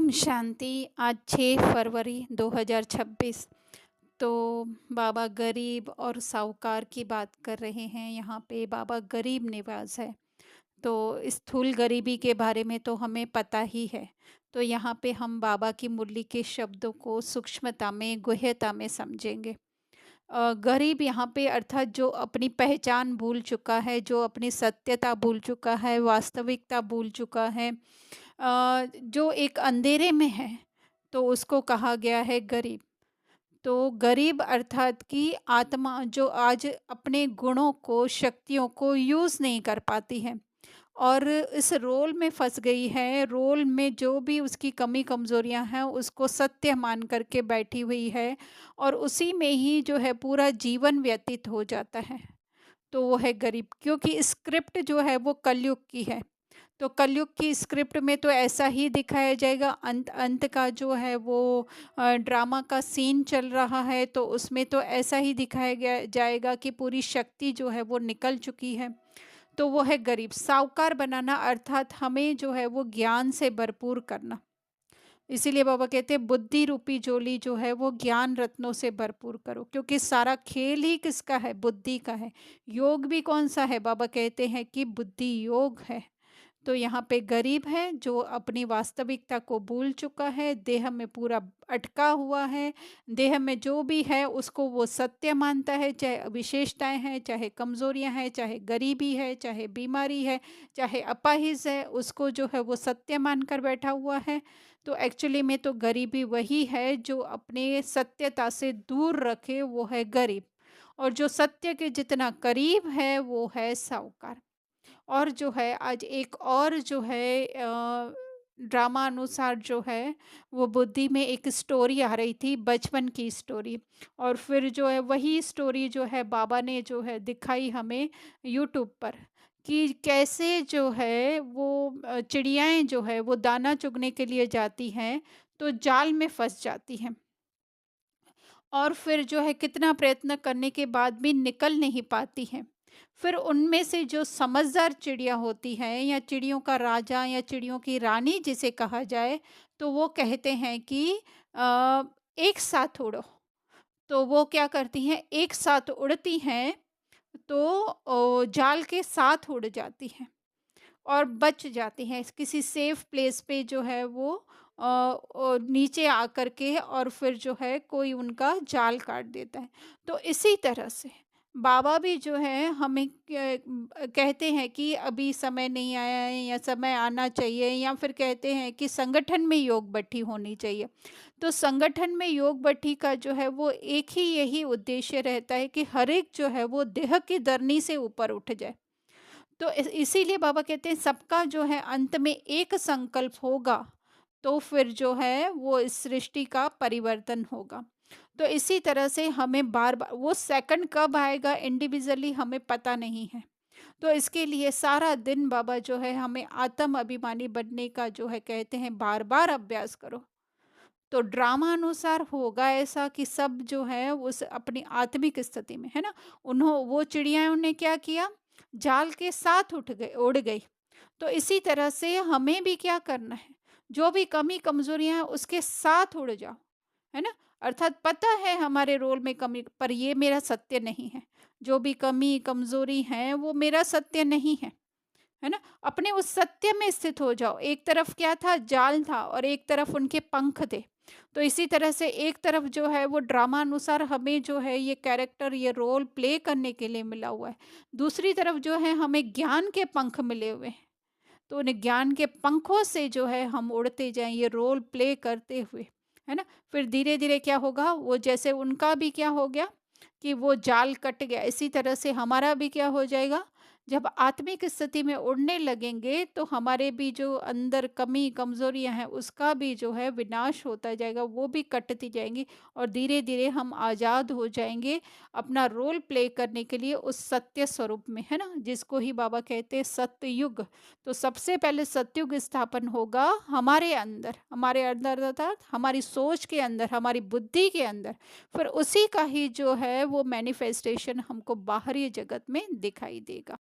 ओम शांति। आज 6 फरवरी 2026। तो बाबा गरीब और साहूकार की बात कर रहे हैं। यहाँ पे बाबा गरीब निवास है। तो स्थूल गरीबी के बारे में तो हमें पता ही है। तो यहाँ पे हम बाबा की मुरली के शब्दों को सूक्ष्मता में, गुह्यता में समझेंगे। गरीब यहाँ पे अर्थात जो अपनी पहचान भूल चुका है, जो अपनी सत्यता भूल चुका है, वास्तविकता भूल चुका है, जो एक अंधेरे में है, तो उसको कहा गया है गरीब। तो गरीब अर्थात कि आत्मा जो आज अपने गुणों को, शक्तियों को यूज़ नहीं कर पाती है और इस रोल में फँस गई है। रोल में जो भी उसकी कमी कमज़ोरियाँ हैं, उसको सत्य मान करके बैठी हुई है और उसी में ही जो है पूरा जीवन व्यतीत हो जाता है। तो वो है गरीब, क्योंकि स्क्रिप्ट जो है वो कलयुग की है। तो कलयुग की स्क्रिप्ट में तो ऐसा ही दिखाया जाएगा। अंत अंत का जो है वो ड्रामा का सीन चल रहा है, तो उसमें तो ऐसा ही दिखाया गया जाएगा कि पूरी शक्ति जो है वो निकल चुकी है। तो वो है गरीब। साहूकार बनाना अर्थात हमें जो है वो ज्ञान से भरपूर करना। इसीलिए बाबा कहते हैं बुद्धि रूपी झोली जो है वो ज्ञान रत्नों से भरपूर करो, क्योंकि सारा खेल ही किसका है? बुद्धि का है। योग भी कौन सा है? बाबा कहते हैं कि बुद्धि योग है। तो यहाँ पे गरीब है जो अपनी वास्तविकता को भूल चुका है, देह में पूरा अटका हुआ है। देह में जो भी है उसको वो सत्य मानता है, चाहे विशेषताएं हैं, चाहे कमजोरियां हैं, चाहे गरीबी है, चाहे बीमारी है, चाहे अपाहिज है, उसको जो है वो सत्य मानकर बैठा हुआ है। तो एक्चुअली में तो गरीबी वही है जो अपने सत्यता से दूर रखे, वो है गरीब। और जो सत्य के जितना करीब है वो है साहूकार। और जो है आज एक और जो है ड्रामा अनुसार जो है वो बुद्धि में एक स्टोरी आ रही थी, बचपन की स्टोरी। और फिर जो है वही स्टोरी जो है बाबा ने जो है दिखाई हमें यूट्यूब पर, कि कैसे जो है वो चिड़ियाएँ जो है वो दाना चुगने के लिए जाती हैं, तो जाल में फँस जाती हैं। और फिर जो है कितना प्रयत्न करने के बाद भी निकल नहीं पाती हैं। फिर उनमें से जो समझदार चिड़िया होती हैं, या चिड़ियों का राजा या चिड़ियों की रानी जिसे कहा जाए, तो वो कहते हैं कि एक साथ उड़ो। तो वो क्या करती हैं, एक साथ उड़ती हैं, तो जाल के साथ उड़ जाती हैं और बच जाती हैं किसी सेफ प्लेस पे जो है वो नीचे आकर के, और फिर जो है कोई उनका जाल काट देता है। तो इसी तरह से बाबा भी जो है हमें कहते हैं कि अभी समय नहीं आया है या समय आना चाहिए, या फिर कहते हैं कि संगठन में योग भट्ठी होनी चाहिए। तो संगठन में योग भट्ठी का जो है वो एक ही यही उद्देश्य रहता है कि हर एक जो है वो देह की धरनी से ऊपर उठ जाए। तो इसीलिए बाबा कहते हैं सबका जो है अंत में एक संकल्प होगा, तो फिर जो है वो इस सृष्टि का परिवर्तन होगा। तो इसी तरह से हमें बार बार वो सेकंड कब आएगा इंडिविजुअली हमें पता नहीं है। तो इसके लिए सारा दिन बाबा जो है हमें आत्म अभिमानी बनने का जो है कहते हैं बार बार अभ्यास करो। तो ड्रामा अनुसार होगा ऐसा कि सब जो है उस अपनी आत्मिक स्थिति में है ना, वो चिड़ियाओं ने क्या किया, जाल के साथ उड़ गई। तो इसी तरह से हमें भी क्या करना है, जो भी कमी कमजोरियां हैं उसके साथ उड़ जाओ, है ना। अर्थात पता है हमारे रोल में कमी, पर ये मेरा सत्य नहीं है। जो भी कमी कमजोरी है वो मेरा सत्य नहीं है ना। अपने उस सत्य में स्थित हो जाओ। एक तरफ क्या था, जाल था, और एक तरफ उनके पंख थे। तो इसी तरह से एक तरफ जो है वो ड्रामा अनुसार हमें जो है ये कैरेक्टर, ये रोल प्ले करने के लिए मिला हुआ है। दूसरी तरफ जो है हमें ज्ञान के पंख मिले हुए हैं। तो उन्हें ज्ञान के पंखों से जो है हम उड़ते जाएं ये रोल प्ले करते हुए, है ना। फिर धीरे धीरे क्या होगा, वो जैसे उनका भी क्या हो गया कि वो जाल कट गया, इसी तरह से हमारा भी क्या हो जाएगा। जब आत्मिक स्थिति में उड़ने लगेंगे तो हमारे भी जो अंदर कमी कमजोरियां हैं उसका भी जो है विनाश होता जाएगा, वो भी कटती जाएंगी। और धीरे धीरे हम आज़ाद हो जाएंगे अपना रोल प्ले करने के लिए उस सत्य स्वरूप में, है ना, जिसको ही बाबा कहते हैं सत्युग। तो सबसे पहले सत्युग स्थापन होगा हमारे अंदर अर्थात हमारी सोच के अंदर, हमारी बुद्धि के अंदर। फिर उसी का ही जो है वो मैनिफेस्टेशन हमको बाहरी जगत में दिखाई देगा।